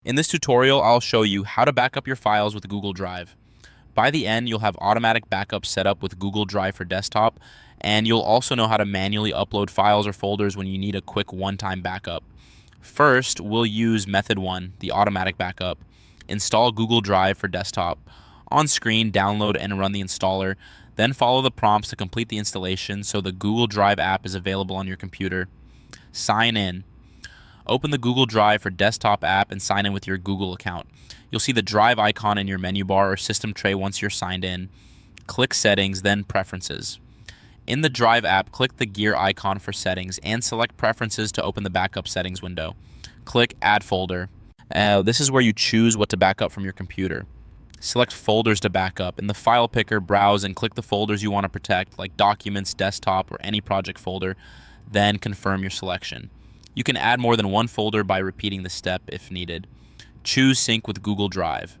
In this tutorial, I'll show you how to back up your files with Google Drive. By the end, you'll have automatic backup set up with Google Drive for desktop, and you'll also know how to manually upload files or folders when you need a quick one-time backup. First, we'll use method 1, the automatic backup. Install Google Drive for desktop. On screen, download and run the installer, then follow the prompts to complete the installation so the Google Drive app is available on your computer. Sign in. Open the Google Drive for desktop app and sign in with your Google account. You'll see the Drive icon in your menu bar or system tray once you're signed in. Click Settings, then Preferences. In the Drive app, click the gear icon for settings and select Preferences to open the backup settings window. Click Add Folder. This is where you choose what to back up from your computer. Select Folders to backup. In the File Picker, browse and click the folders you want to protect, like Documents, Desktop, or any project folder. Then confirm your selection. You can add more than one folder by repeating the step if needed. Choose Sync with Google Drive.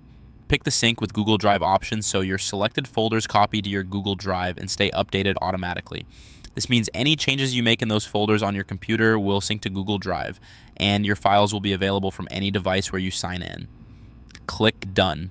Pick the Sync with Google Drive option so your selected folders copy to your Google Drive and stay updated automatically. This means any changes you make in those folders on your computer will sync to Google Drive, and your files will be available from any device where you sign in. Click Done.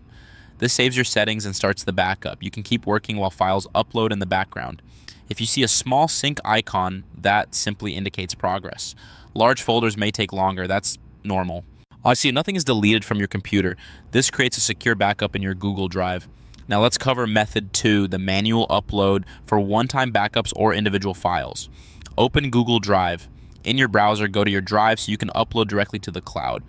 This saves your settings and starts the backup. You can keep working while files upload in the background. If you see a small sync icon, that simply indicates progress. Large folders may take longer, that's normal. I see nothing is deleted from your computer. This creates a secure backup in your Google Drive. Now let's cover method 2, the manual upload for one-time backups or individual files. Open Google Drive. In your browser, go to your drive so you can upload directly to the cloud.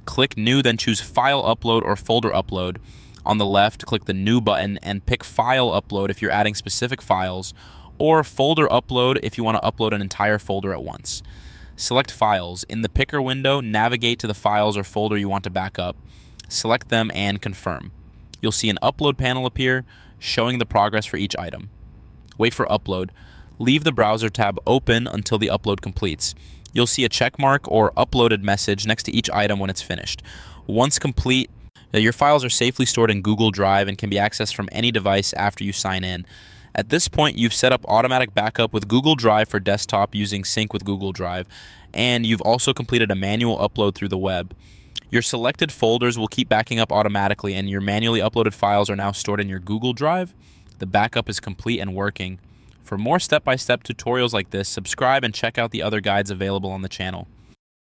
Click New, then choose File Upload or Folder Upload. On the left, click the New button and pick File Upload if you're adding specific files, or Folder Upload if you want to upload an entire folder at once. Select Files. In the Picker window, navigate to the files or folder you want to back up. Select them and confirm. You'll see an upload panel appear, showing the progress for each item. Wait for upload. Leave the browser tab open until the upload completes. You'll see a check mark or uploaded message next to each item when it's finished. Once complete, your files are safely stored in Google Drive and can be accessed from any device after you sign in. At this point, you've set up automatic backup with Google Drive for desktop using Sync with Google Drive, and you've also completed a manual upload through the web. Your selected folders will keep backing up automatically, and your manually uploaded files are now stored in your Google Drive. The backup is complete and working. For more step-by-step tutorials like this, subscribe and check out the other guides available on the channel.